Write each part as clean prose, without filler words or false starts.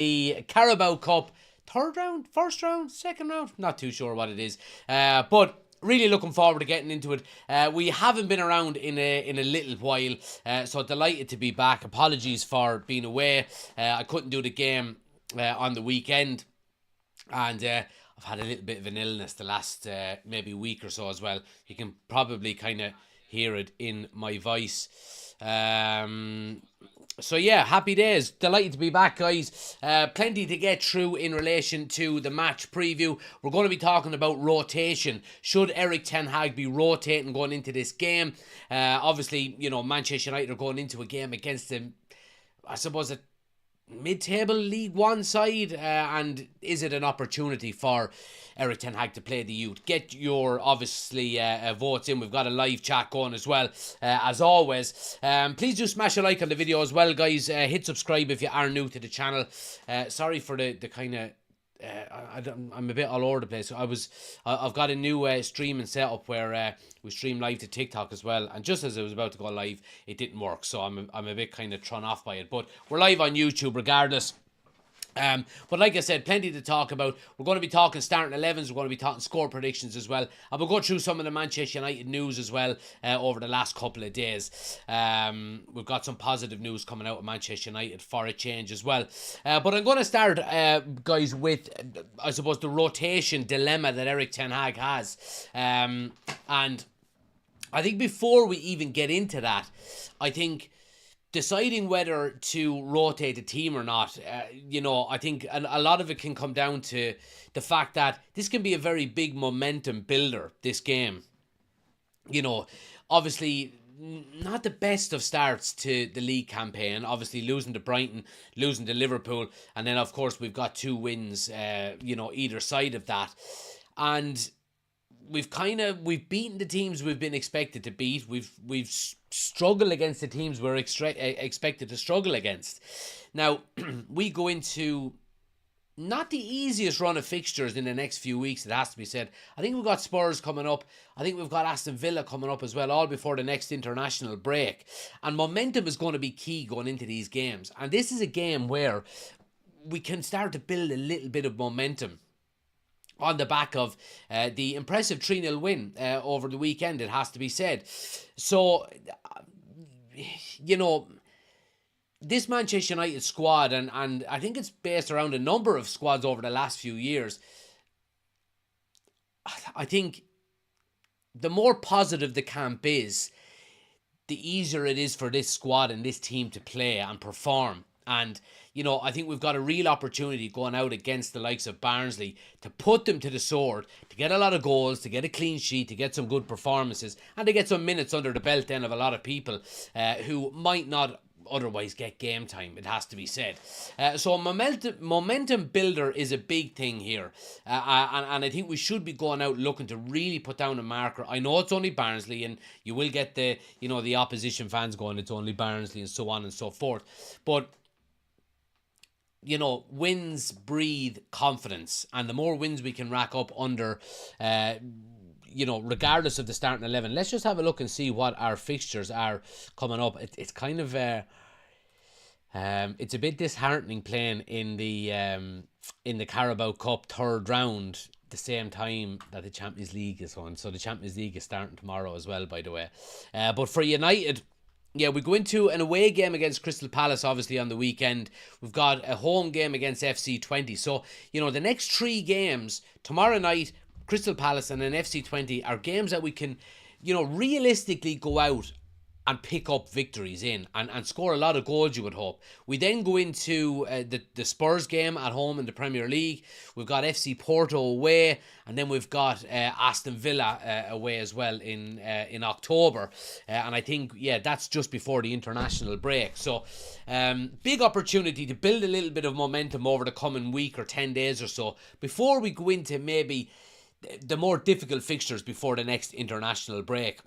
the Carabao Cup, third round, first round, second round, not too sure what it is, but really looking forward to getting into it. We haven't been around in a little while, so delighted to be back. Apologies for being away. I couldn't do the game on the weekend, and I've had a little bit of an illness the last maybe week or so as well. You can probably kind of hear it in my voice. So yeah, happy days. Delighted to be back, guys. Plenty to get through in relation to the match preview. We're going to be talking about rotation. Should Erik ten Hag be rotating going into this game? Obviously, Manchester United are going into a game against them, I suppose, a mid-table League One side, and is it an opportunity for Erik ten Hag to play the youth? Get your, obviously, votes in. We've got a live chat going as well, as always. Please do smash a like on the video as well, guys. Hit subscribe if you are new to the channel. Sorry for the kind of I'm a bit all over the place. I've got a new streaming setup where we stream live to TikTok as well, and just as I was about to go live, it didn't work, so I'm a bit kind of thrown off by it. But we're live on YouTube regardless. But like I said, plenty to talk about. We're going to be talking starting 11s. We're going to be talking score predictions as well. And we'll go through some of the Manchester United news as well over the last couple of days. We've got some positive news coming out of Manchester United for a change as well. But I'm going to start, guys, with, I suppose, the rotation dilemma that Erik ten Hag has. And I think before we even get into that, I think deciding whether to rotate a team or not, I think a lot of it can come down to the fact that this can be a very big momentum builder, this game. Obviously, not the best of starts to the league campaign. Obviously, losing to Brighton, losing to Liverpool, and then, of course, we've got 2 wins, either side of that. And we've beaten the teams we've been expected to beat. We've struggled against the teams we're expected to struggle against. Now, we go into not the easiest run of fixtures in the next few weeks, it has to be said. I think we've got Spurs coming up. I think we've got Aston Villa coming up as well, all before the next international break. And momentum is going to be key going into these games. And this is a game where we can start to build a little bit of momentum on the back of the impressive 3-0 win over the weekend, it has to be said. So, this Manchester United squad, and I think it's based around a number of squads over the last few years, I think the more positive the camp is, the easier it is for this squad and this team to play and perform. And, I think we've got a real opportunity going out against the likes of Barnsley to put them to the sword, to get a lot of goals, to get a clean sheet, to get some good performances, and to get some minutes under the belt then of a lot of people who might not otherwise get game time, it has to be said. So momentum builder is a big thing here. And I think we should be going out looking to really put down a marker. I know it's only Barnsley, and you will get the opposition fans going, it's only Barnsley and so on and so forth. But wins breathe confidence, and the more wins we can rack up under, regardless of the starting 11. Let's just have a look and see what our fixtures are coming up. It's kind of it's a bit disheartening playing in the Carabao Cup third round the same time that the Champions League is on. So the Champions League is starting tomorrow as well, by the way. But for United, yeah, we go into an away game against Crystal Palace, obviously, on the weekend. We've got a home game against FC 20. So, the next 3 games, tomorrow night, Crystal Palace and then FC 20, are games that we can, realistically go out and pick up victories in and score a lot of goals, you would hope. We then go into the Spurs game at home in the Premier League. We've got FC Porto away, and then we've got Aston Villa away as well in October. And I think, that's just before the international break. So, big opportunity to build a little bit of momentum over the coming week or 10 days or so before we go into maybe the more difficult fixtures before the next international break.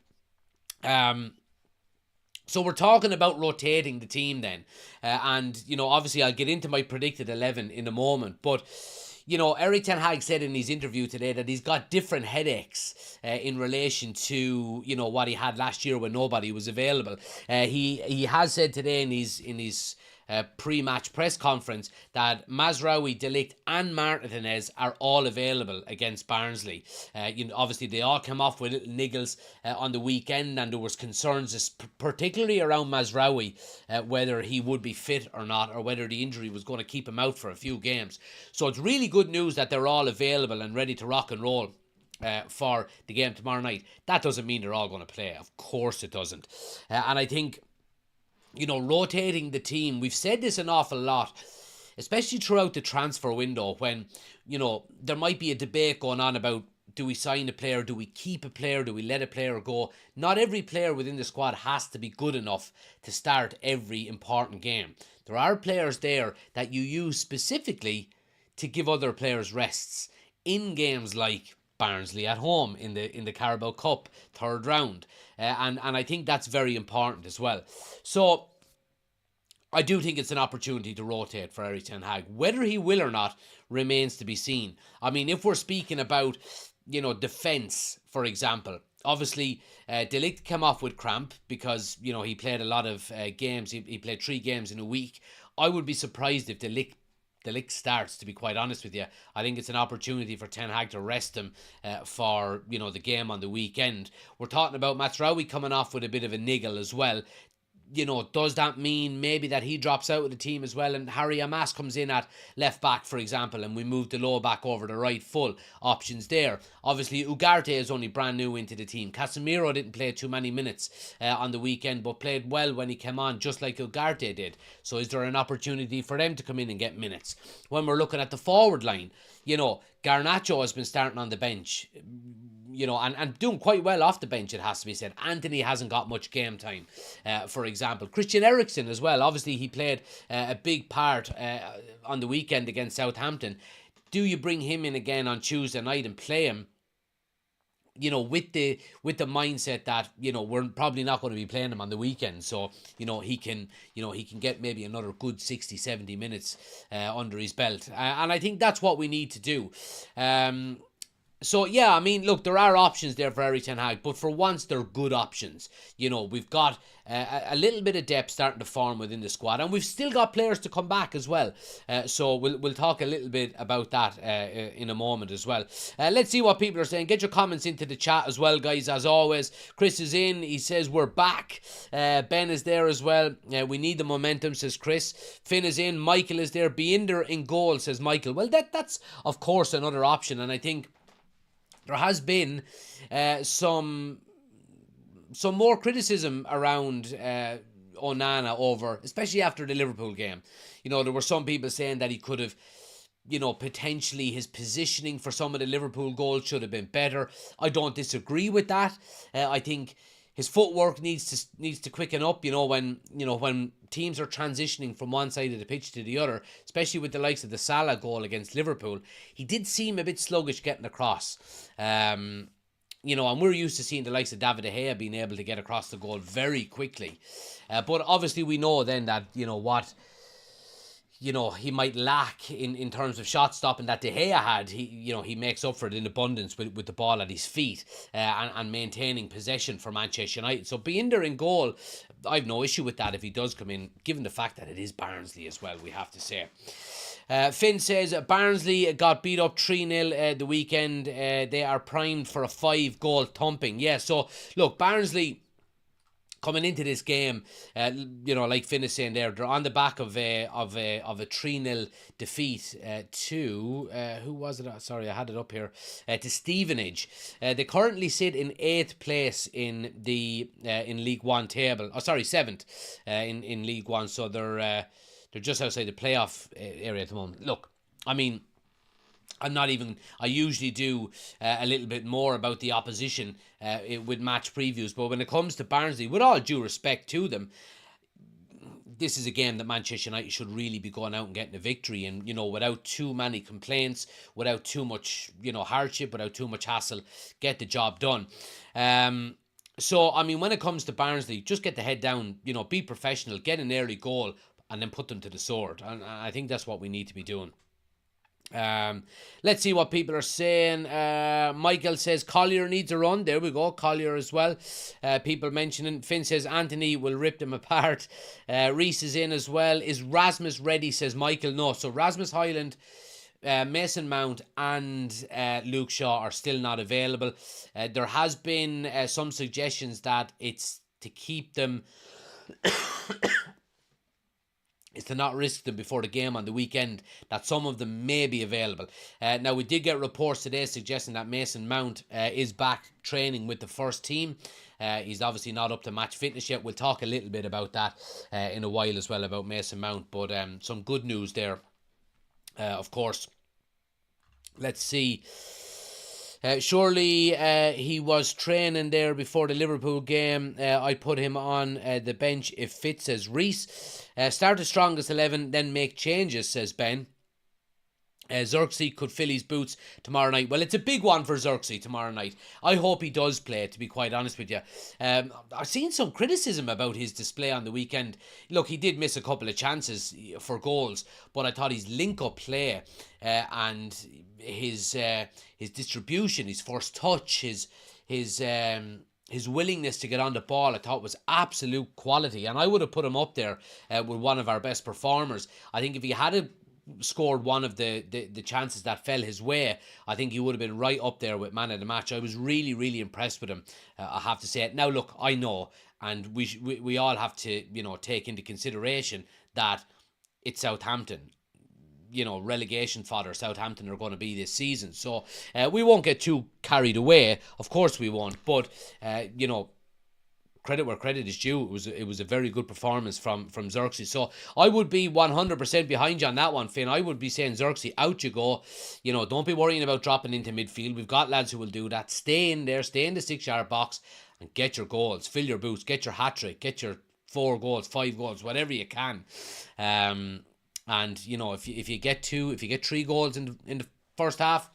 So we're talking about rotating the team then. And, obviously I'll get into my predicted 11 in a moment. But, Erik ten Hag said in his interview today that he's got different headaches in relation to, what he had last year when nobody was available. He has said today in his pre-match press conference that Mazraoui, De Ligt and Martinez are all available against Barnsley. Obviously they all came off with little niggles on the weekend, and there was concerns particularly around Mazraoui, whether he would be fit or not, or whether the injury was going to keep him out for a few games. So it's really good news that they're all available and ready to rock and roll for the game tomorrow night. That doesn't mean they're all going to play. Of course it doesn't. And I think, rotating the team, we've said this an awful lot, especially throughout the transfer window, when, there might be a debate going on about, do we sign a player, do we keep a player, do we let a player go? Not every player within the squad has to be good enough to start every important game. There are players there that you use specifically to give other players rests in games like Barnsley at home in the Carabao Cup third round, and I think that's very important as well. So I do think it's an opportunity to rotate for Erik ten Hag. Whether he will or not remains to be seen. I mean, if we're speaking about defence, for example, obviously De Ligt came off with cramp because he played a lot of games. He played 3 games in a week. I would be surprised if De Ligt starts, to be quite honest with you. I think it's an opportunity for Ten Hag to rest him for the game on the weekend. We're talking about Mazraoui coming off with a bit of a niggle as well. Does that mean maybe that he drops out of the team as well and Harry Amas comes in at left back, for example, and we move the low back over the right full? Options there. Obviously, Ugarte is only brand new into the team. Casemiro didn't play too many minutes on the weekend, but played well when he came on, just like Ugarte did. So is there an opportunity for them to come in and get minutes? When we're looking at the forward line, Garnacho has been starting on the bench, and doing quite well off the bench, it has to be said. Anthony hasn't got much game time, for example. Christian Eriksen as well. Obviously, he played a big part on the weekend against Southampton. Do you bring him in again on Tuesday night and play him, with the mindset that, we're probably not going to be playing him on the weekend, so, he can get maybe another good 60, 70 minutes under his belt. And I think that's what we need to do. So, yeah, I mean, look, there are options there for Erik ten Hag, but for once, they're good options. We've got a little bit of depth starting to form within the squad, and we've still got players to come back as well. So we'll talk a little bit about that in a moment as well. Let's see what people are saying. Get your comments into the chat as well, guys, as always. Chris is in. He says, we're back. Ben is there as well. We need the momentum, says Chris. Finn is in. Michael is there. Binder in goal, says Michael. Well, that's, of course, another option, and I think there has been some more criticism around Onana over, especially after the Liverpool game. There were some people saying that he could have, potentially his positioning for some of the Liverpool goals should have been better. I don't disagree with that. I think his footwork needs to quicken up, when teams are transitioning from one side of the pitch to the other, especially with the likes of the Salah goal against Liverpool. He did seem a bit sluggish getting across. And we're used to seeing the likes of David De Gea being able to get across the goal very quickly. But obviously we know then that, he might lack in terms of shot stopping that De Gea had. He makes up for it in abundance with the ball at his feet and maintaining possession for Manchester United. So Binder in goal, I've no issue with that if he does come in, given the fact that it is Barnsley as well, we have to say. Finn says Barnsley got beat up 3-0 the weekend. They are primed for a 5-goal thumping. Yeah, so look, Barnsley coming into this game, like Finn is saying there, they're on the back of a 3-0 defeat to who was it? Sorry, I had it up here. To Stevenage. They currently sit in 8th place in the in League One table. Oh, sorry, 7th in League One. So they're just outside the playoff area at the moment. Look, I mean, I usually do a little bit more about the opposition with match previews, but when it comes to Barnsley, with all due respect to them, this is a game that Manchester United should really be going out and getting a victory, and without too many complaints, without too much hardship, without too much hassle, get the job done. So I mean, when it comes to Barnsley, just get the head down, be professional, get an early goal, and then put them to the sword, and I think that's what we need to be doing. Let's see what people are saying. Michael says Collier needs a run. There we go, Collier as well. People mentioning. Finn says Anthony will rip them apart. Reese is in as well. Is Rasmus ready? Says Michael. No. So Rasmus Highland, Mason Mount and Luke Shaw are still not available. There has been some suggestions that it's to keep them is to not risk them before the game on the weekend, that some of them may be available. Now, we did get reports today suggesting that Mason Mount is back training with the first team. He's obviously not up to match fitness yet. We'll talk a little bit about that in a while as well, about Mason Mount. But some good news there, of course. Let's see. Surely he was training there before the Liverpool game. I put him on the bench if fit, says Reese. Start the strongest 11, then make changes, says Ben. Xerxes could fill his boots tomorrow night. Well, it's a big one for Xerxes tomorrow night. I hope he does play, to be quite honest with you. I've seen some criticism about his display on the weekend. Look, he did miss a couple of chances for goals, but I thought his link-up play and his distribution, his first touch, his willingness to get on the ball, I thought was absolute quality. And I would have put him up there with one of our best performers. I think if he had scored one of the chances that fell his way, I think he would have been right up there with man of the match. I was really, really impressed with him, I have to say it. Now, look, I know, and we all have to, take into consideration that it's Southampton. Relegation fodder Southampton are going to be this season. So we won't get too carried away. Of course we won't. But, credit where credit is due. It was a very good performance from Xerxes. So I would be 100% behind you on that one, Finn. I would be saying, Xerxes, out you go. Don't be worrying about dropping into midfield. We've got lads who will do that. Stay in there, stay in the 6-yard box and get your goals. Fill your boots, get your hat-trick, get your 4 goals, 5 goals, whatever you can. And, if you get 3 goals in the first half,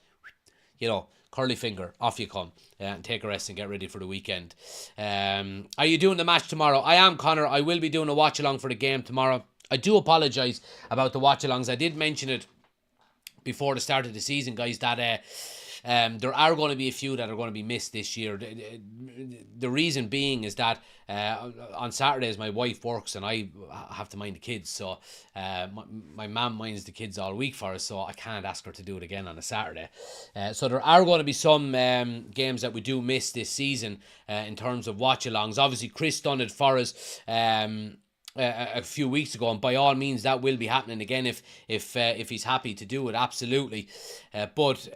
curly finger, off you come, and take a rest and get ready for the weekend. Are you doing the match tomorrow? I am, Connor. I will be doing a watch along for the game tomorrow. I do apologise about the watch alongs. I did mention it before the start of the season, guys, that there are going to be a few that are going to be missed this year. The reason being is that on Saturdays my wife works and I have to mind the kids, so my mum minds the kids all week for us, so I can't ask her to do it again on a Saturday. So there are going to be some games that we do miss this season in terms of watch-alongs. Obviously Chris done it for us a few weeks ago, and by all means that will be happening again if he's happy to do it, absolutely. But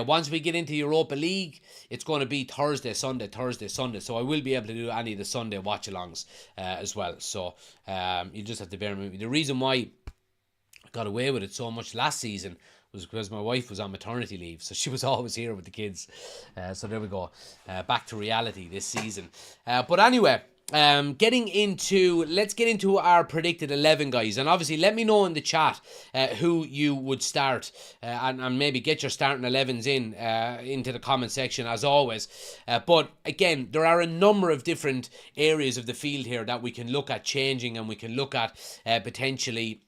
once we get into Europa League, it's going to be Thursday, Sunday. So I will be able to do any of the Sunday watch-alongs as well. So you just have to bear with me. The reason why I got away with it so much last season was because my wife was on maternity leave, so she was always here with the kids. So there we go. Back to reality this season. But anyway, let's get into our predicted 11, guys, and obviously let me know in the chat who you would start and maybe get your starting 11s into the comment section as always. But again, there are a number of different areas of the field here that we can look at changing, and we can look at potentially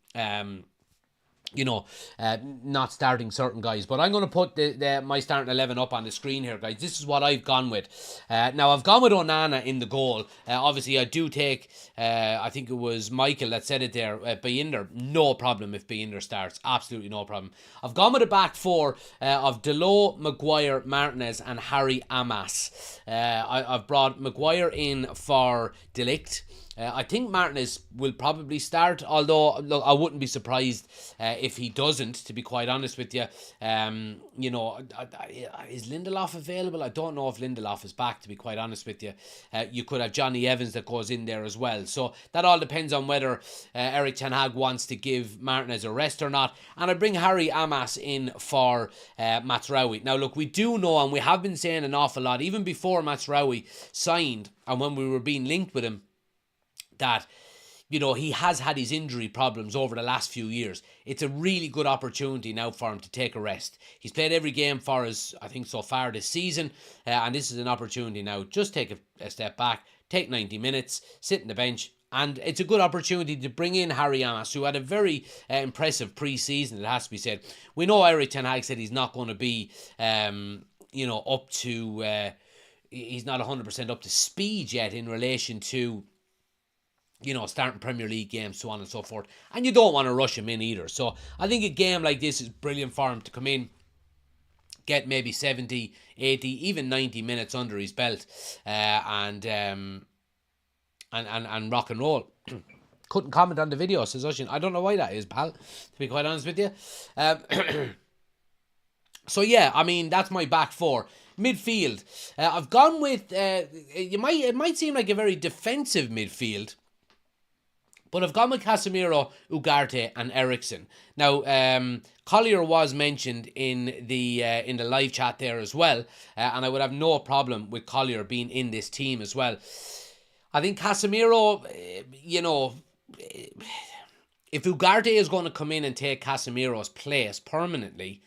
not starting certain guys. But I'm going to put my starting 11 up on the screen here, guys. This is what I've gone with. Now, I've gone with Onana in the goal. Obviously, I do take, I think it was Michael that said it there, Binder. No problem if Binder starts. Absolutely no problem. I've gone with a back 4 of Dalot, Maguire, Martinez and Harry Amas. I've brought Maguire in for De Ligt. I think Martinez will probably start, although look, I wouldn't be surprised if he doesn't, to be quite honest with you. Is Lindelof available? I don't know if Lindelof is back, to be quite honest with you. You could have Johnny Evans that goes in there as well. So that all depends on whether Erik ten Hag wants to give Martinez a rest or not. And I bring Harry Amas in for Mazraoui. Now look, we do know, and we have been saying an awful lot, even before Mazraoui signed and when we were being linked with him, that he has had his injury problems over the last few years. It's a really good opportunity now for him to take a rest. He's played every game for us, I think, so far this season, and this is an opportunity now. Just take a step back, take 90 minutes, sit in the bench And it's a good opportunity to bring in Harry Amas, who had a very impressive pre-season, it has to be said. We know Eric Ten Hag said he's not going to be, up to... he's not 100% up to speed yet in relation to, starting Premier League games, so on and so forth. And you don't want to rush him in either. So I think a game like this is brilliant for him to come in, get maybe 70, 80, even 90 minutes under his belt, and rock and roll. Couldn't comment on the video, says Ushin. I don't know why that is, pal, to be quite honest with you. So yeah, I mean, that's my back four. Midfield, I've gone with, it might seem like a very defensive midfield, but I've gone with Casemiro, Ugarte and Eriksen. Now, Collier was mentioned in the live chat there as well, and I would have no problem with Collier being in this team as well. I think Casemiro, if Ugarte is going to come in and take Casemiro's place permanently,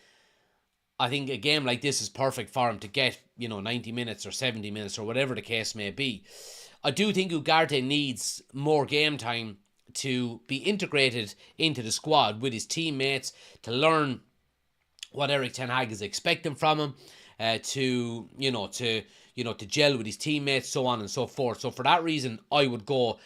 I think a game like this is perfect for him to get, 90 minutes or 70 minutes or whatever the case may be. I do think Ugarte needs more game time to be integrated into the squad with his teammates, to learn what Eric Ten Hag is expecting from him, to gel with his teammates, so on and so forth. So for that reason, I would go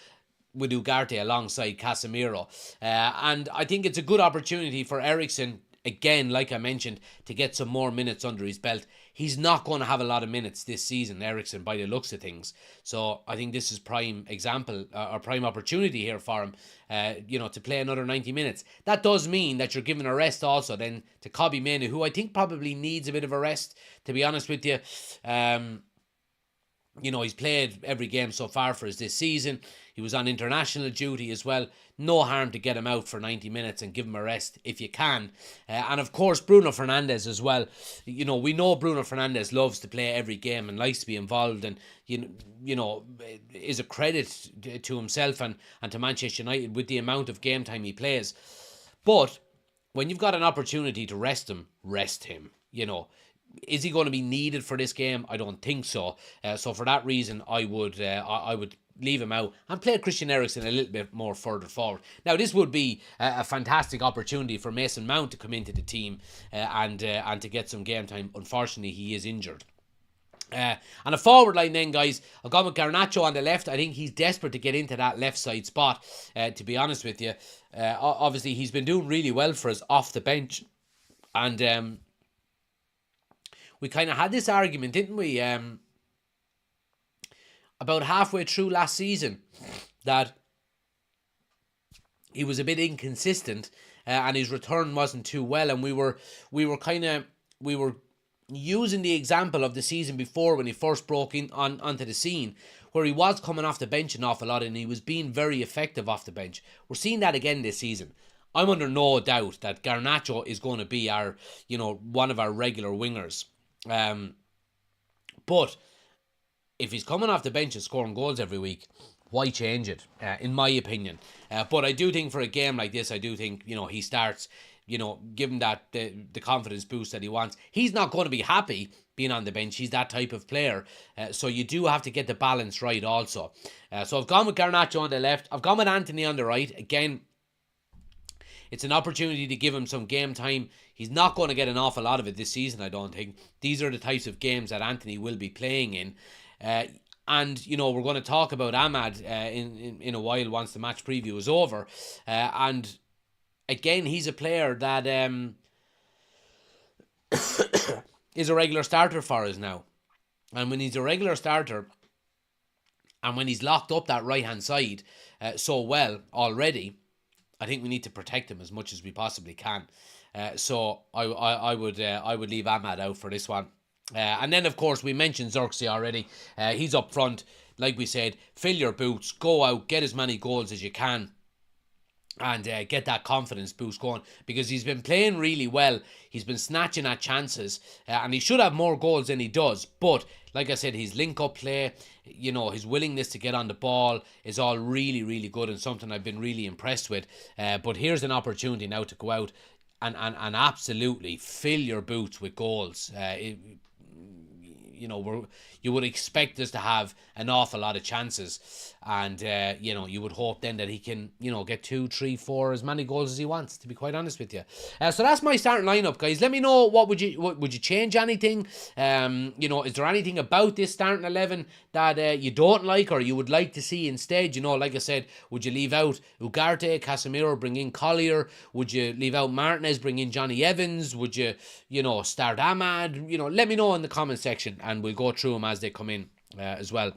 with Ugarte alongside Casemiro. And I think it's a good opportunity for Eriksen, again, like I mentioned, to get some more minutes under his belt. He's not going to have a lot of minutes this season, Eriksen, by the looks of things. So I think this is prime example, or prime opportunity here for him, to play another 90 minutes. That does mean that you're giving a rest also then to Kobbie Mainoo, who I think probably needs a bit of a rest, to be honest with you. He's played every game so far for us this season. He was on international duty as well. No harm to get him out for 90 minutes and give him a rest if you can. And of course, Bruno Fernandes as well. We know Bruno Fernandes loves to play every game and likes to be involved, and is a credit to himself and to Manchester United with the amount of game time he plays. But when you've got an opportunity to rest him, rest him. Is he going to be needed for this game? I don't think so. So for that reason, I would leave him out and play Christian Eriksen a little bit more further forward. Now, this would be a fantastic opportunity for Mason Mount to come into the team and to get some game time. Unfortunately, he is injured. And a forward line then, guys, I've gone with Garnacho on the left. I think he's desperate to get into that left side spot, to be honest with you. Obviously, he's been doing really well for us off the bench. And we kind of had this argument, didn't we, about halfway through last season, that he was a bit inconsistent and his return wasn't too well, and we were using the example of the season before when he first broke in onto the scene, where he was coming off the bench an awful lot and he was being very effective off the bench. We're seeing that again this season. I'm under no doubt that Garnacho is going to be our, one of our regular wingers. But if he's coming off the bench and scoring goals every week, why change it, in my opinion? But I do think for a game like this, I do think, he starts, give him that the confidence boost that he wants. He's not going to be happy being on the bench. He's that type of player. So you do have to get the balance right also. So I've gone with Garnacho on the left. I've gone with Anthony on the right. Again, it's an opportunity to give him some game time. He's not going to get an awful lot of it this season, I don't think. These are the types of games that Anthony will be playing in. And, we're going to talk about Ahmad in a while once the match preview is over. And again, he's a player that is a regular starter for us now. And when he's a regular starter, and when he's locked up that right-hand side so well already, I think we need to protect him as much as we possibly can. So I would leave Ahmad out for this one. And then, of course, we mentioned Xerxes already. He's up front. Like we said, fill your boots, go out, get as many goals as you can, and get that confidence boost going, because he's been playing really well. He's been snatching at chances, and he should have more goals than he does. But like I said, his link-up play, his willingness to get on the ball is all really, really good, and something I've been really impressed with. But here's an opportunity now to go out and absolutely fill your boots with goals. you would expect us to have an awful lot of chances, and you would hope then that he can get 2, 3, 4 as many goals as he wants, to be quite honest with you. So that's my starting lineup, guys. Let me know what would you change anything? Is there anything about this starting 11 that you don't like or you would like to see instead? Like I said, would you leave out Ugarte, Casemiro, bring in Collier? Would you leave out Martinez, bring in Johnny Evans? Would you start Ahmad? Let me know in the comment section and we'll go through them as they come in as well.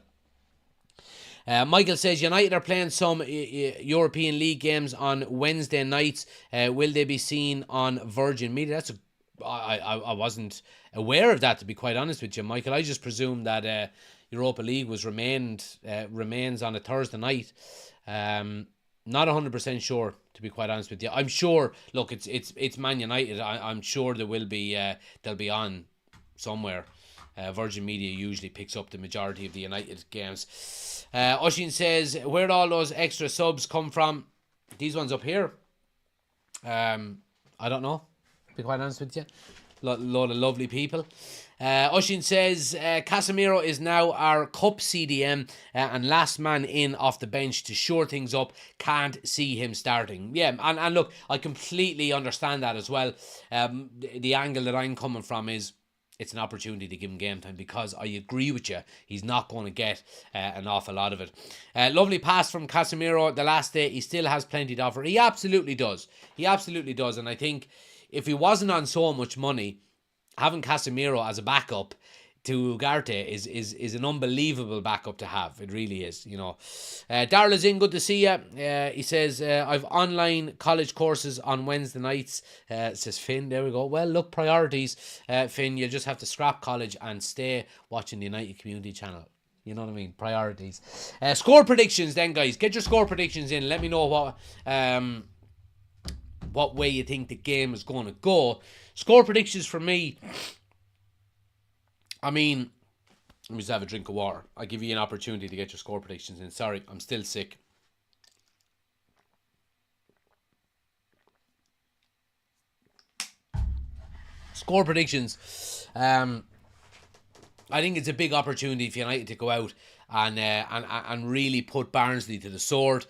Michael says United are playing some European League games on Wednesday nights. Will they be seen on Virgin Media? I wasn't aware of that, to be quite honest with you, Michael. I just presumed that Europa League remains on a Thursday night. Not 100% sure, to be quite honest with you. I'm sure. Look, it's Man United. I'm sure there will be. They'll be on somewhere. Virgin Media usually picks up the majority of the United games. Oshin says, where'd all those extra subs come from? These ones up here. I don't know, to be quite honest with you. Load of lovely people. Oshin says, Casemiro is now our cup CDM and last man in off the bench to shore things up. Can't see him starting. Yeah, and look, I completely understand that as well. The angle that I'm coming from is it's an opportunity to give him game time, because I agree with you, he's not going to get an awful lot of it. Lovely pass from Casemiro the last day. He still has plenty to offer. He absolutely does. And I think if he wasn't on so much money, having Casemiro as a backup to Ugarte is an unbelievable backup to have. It really is, Darryl is in, good to see you. He says, I've online college courses on Wednesday nights, says Finn. There we go. Well, look, priorities, Finn. You'll just have to scrap college and stay watching the United Community Channel. You know what I mean? Priorities. Score predictions then, guys. Get your score predictions in. Let me know what way you think the game is going to go. Score predictions for me, let me just have a drink of water. I'll give you an opportunity to get your score predictions in. Sorry, I'm still sick. Score predictions. I think it's a big opportunity for United to go out and really put Barnsley to the sword.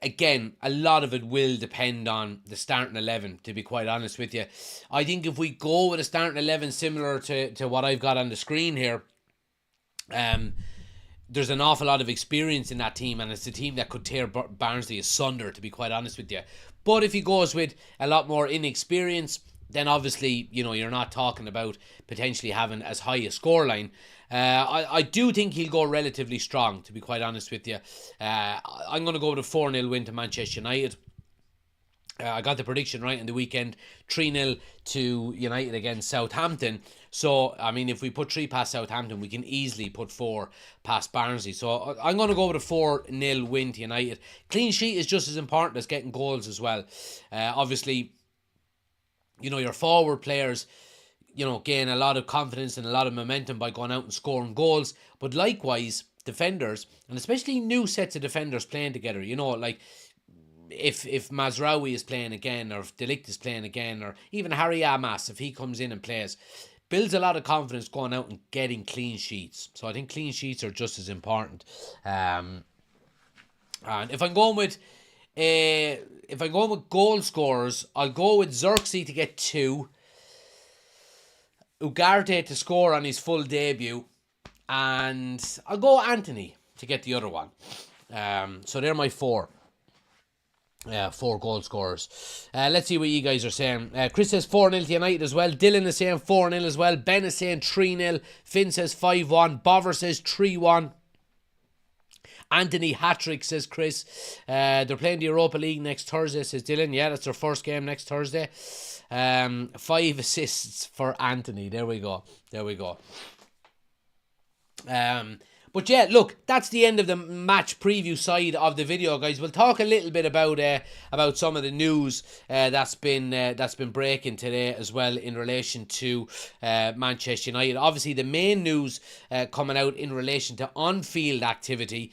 Again, a lot of it will depend on the starting 11, to be quite honest with you. I think if we go with a starting 11 similar to what I've got on the screen here, there's an awful lot of experience in that team, and it's a team that could tear Barnsley asunder, to be quite honest with you. But if he goes with a lot more inexperience, then obviously, you're not talking about potentially having as high a scoreline. I do think he'll go relatively strong, to be quite honest with you. I'm going to go with a 4-0 win to Manchester United. I got the prediction right in the weekend, 3-0 to United against Southampton. So, if we put 3 past Southampton, we can easily put 4 past Barnsley. So, I'm going to go with a 4-0 win to United. Clean sheet is just as important as getting goals as well. Obviously, your forward players, gain a lot of confidence and a lot of momentum by going out and scoring goals. But likewise, defenders, and especially new sets of defenders playing together, like if Mazraoui is playing again, or if De Ligt is playing again, or even Harry Amas, if he comes in and plays, builds a lot of confidence going out and getting clean sheets. So I think clean sheets are just as important. And if I'm going with goal scorers, I'll go with Xerxes to get 2, Ugarte to score on his full debut, and I'll go Anthony to get the other one. So they're my 4 goal scorers. Let's see what you guys are saying. Chris says 4-0 to United as well. Dylan is saying 4-0 as well. Ben is saying 3-0. Finn says 5-1. Bover says 3-1. Anthony hat-trick, says Chris. They're playing the Europa League next Thursday, says Dylan. Yeah, that's their first game next Thursday. 5 assists for Anthony. There we go. But yeah, look, that's the end of the match preview side of the video, guys. We'll talk a little bit about some of the news that's been breaking today as well in relation to Manchester United. Obviously, the main news coming out in relation to on-field activity,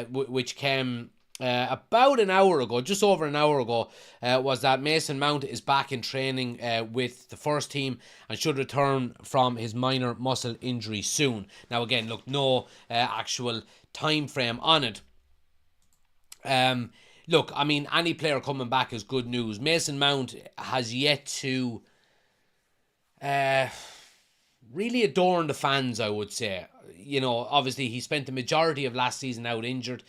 which came about an hour ago, just over an hour ago, was that Mason Mount is back in training with the first team and should return from his minor muscle injury soon. Now again, look, no actual time frame on it. Look, I mean, any player coming back is good news. Mason Mount has yet to really adorn the fans, I would say. You know, obviously he spent the majority of last season out injured,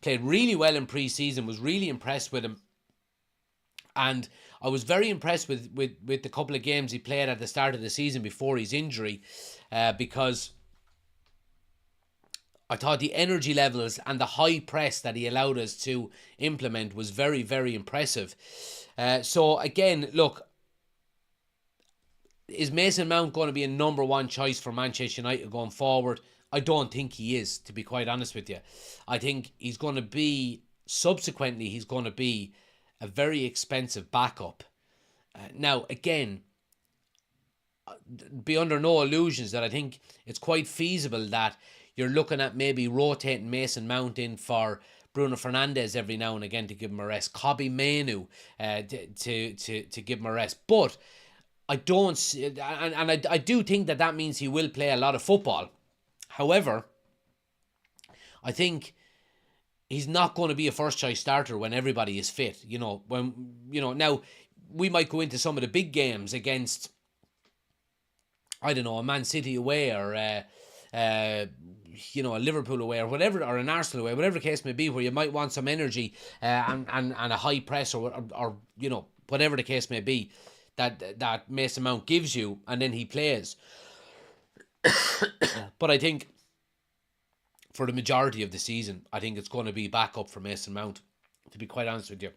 played really well in pre-season, was really impressed with him. And I was very impressed with the couple of games he played at the start of the season before his injury, because I thought the energy levels and the high press that he allowed us to implement was very, very impressive. So again, look, is Mason Mount going to be a number one choice for Manchester United going forward? I don't think he is, to be quite honest with you. I think he's going to be, subsequently, he's going to be a very expensive backup. Now, again, be under no illusions that I think it's quite feasible that you're looking at maybe rotating Mason Mount in for Bruno Fernandes every now and again to give him a rest. Kobbie Mainoo to give him a rest. But I don't see, and I do think that means he will play a lot of football. However, I think he's not going to be a first choice starter when everybody is fit. You know, now we might go into some of the big games against, I don't know, a Man City away or a Liverpool away or whatever, or an Arsenal away, whatever the case may be, where you might want some energy and a high press or whatever the case may be that Mason Mount gives you, and then he plays. But I think for the majority of the season, I think it's going to be back up for Mason Mount, to be quite honest with you.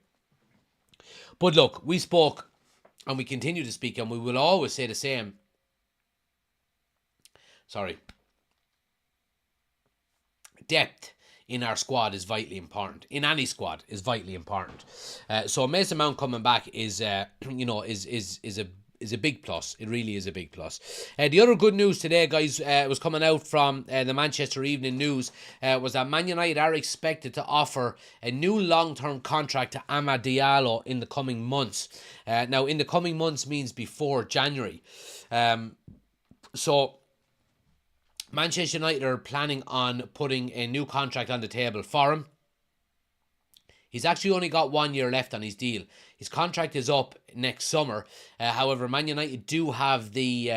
But look, we spoke and we continue to speak, and we will always say the same. Depth in our squad is vitally important. In any squad is vitally important. So Mason Mount coming back is a big plus. It really is a big plus. The other good news today, guys, was coming out from the Manchester Evening News, was that Man United are expected to offer a new long-term contract to Amad Diallo in the coming months. Now, in the coming months means before January. So Manchester United are planning on putting a new contract on the table for him. He's actually only got 1 year left on his deal. His contract is up next summer. However, Man United do have the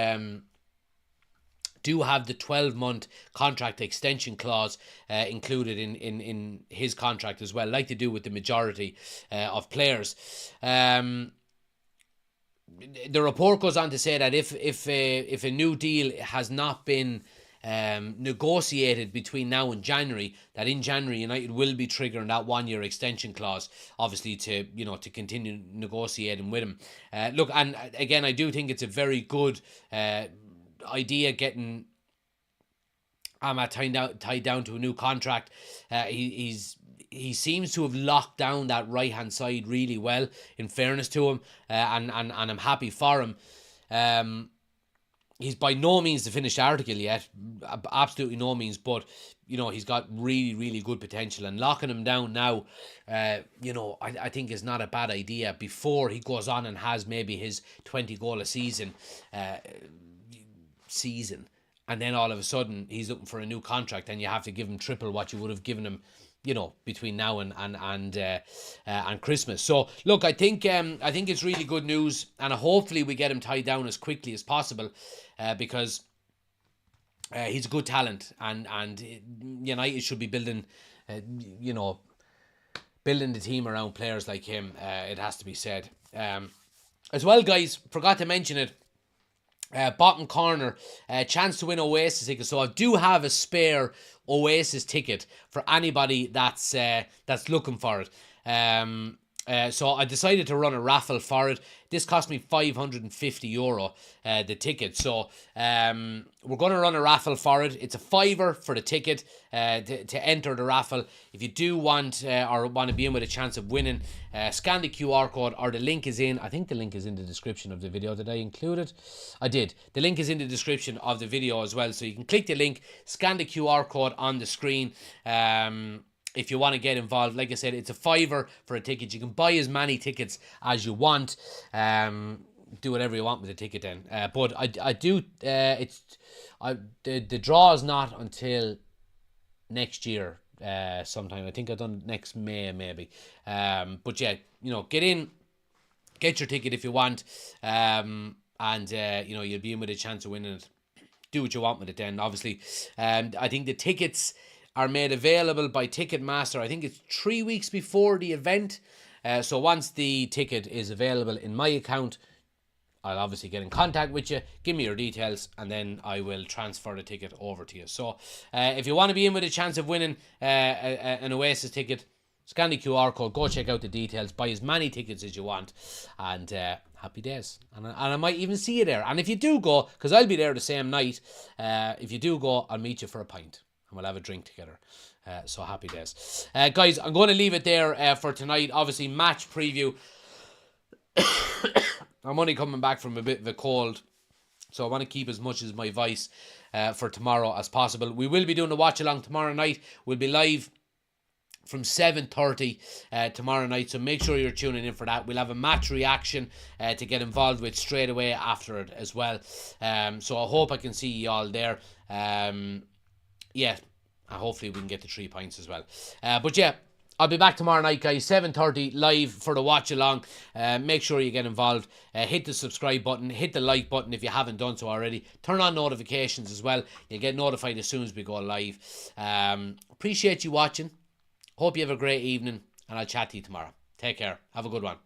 12-month contract extension clause included in his contract as well, like they do with the majority of players. The report goes on to say that if a new deal has not been negotiated between now and January, that in January United will be triggering that 1 year extension clause, obviously to continue negotiating with him. Look, and again, I do think it's a very good idea getting Amad tied down to a new contract. He seems to have locked down that right hand side really well, in fairness to him, and I'm happy for him. He's by no means the finished article yet, absolutely no means, but he's got really, really good potential, and locking him down now, I think is not a bad idea before he goes on and has maybe his 20 goal a season, and then all of a sudden he's looking for a new contract, and you have to give him triple what you would have given him, between now and Christmas. So look, I think it's really good news, and hopefully we get him tied down as quickly as possible, because he's a good talent, and United should be building the team around players like him. It has to be said. As well, guys, forgot to mention it. Bottom corner, chance to win Oasis tickets. So I do have a spare Oasis ticket for anybody that's looking for it. So I decided to run a raffle for it. This cost me €550, the ticket. So we're going to run a raffle for it. It's a £5 for the ticket to enter the raffle. If you do want to be in with a chance of winning, scan the QR code, or the link is in. I think the link is in the description of the video. Did I include it? I did. The link is in the description of the video as well. So you can click the link, scan the QR code on the screen. if you want to get involved. Like I said, it's a $5 for a ticket. You can buy as many tickets as you want. Do whatever you want with the ticket then. But I do. The draw is not until next year. Sometime. I think I've done next May maybe. But yeah, get in, get your ticket if you want. And you'll be in with a chance of winning it. Do what you want with it then, obviously. I think the tickets are made available by Ticketmaster. I think it's 3 weeks before the event. So once the ticket is available in my account, I'll obviously get in contact with you, give me your details, and then I will transfer the ticket over to you. So if you want to be in with a chance of winning an Oasis ticket, scan the QR code, go check out the details, buy as many tickets as you want, and happy days. And I might even see you there. And if you do go, because I'll be there the same night, if you do go, I'll meet you for a pint and we'll have a drink together. So happy days. Guys, I'm going to leave it there for tonight. Obviously, match preview. I'm only coming back from a bit of a cold, so I want to keep as much as my voice for tomorrow as possible. We will be doing the watch along tomorrow night. We'll be live from 7:30 tomorrow night, so make sure you're tuning in for that. We'll have a match reaction to get involved with straight away after it as well. So I hope I can see you all there. Hopefully we can get the 3 points as well. But yeah, I'll be back tomorrow night, guys, 7:30 live for the watch along. Make sure you get involved. Hit the subscribe button, hit the like button if you haven't done so already. Turn on notifications as well. You'll get notified as soon as we go live. Appreciate you watching. Hope you have a great evening, and I'll chat to you tomorrow. Take care. Have a good one.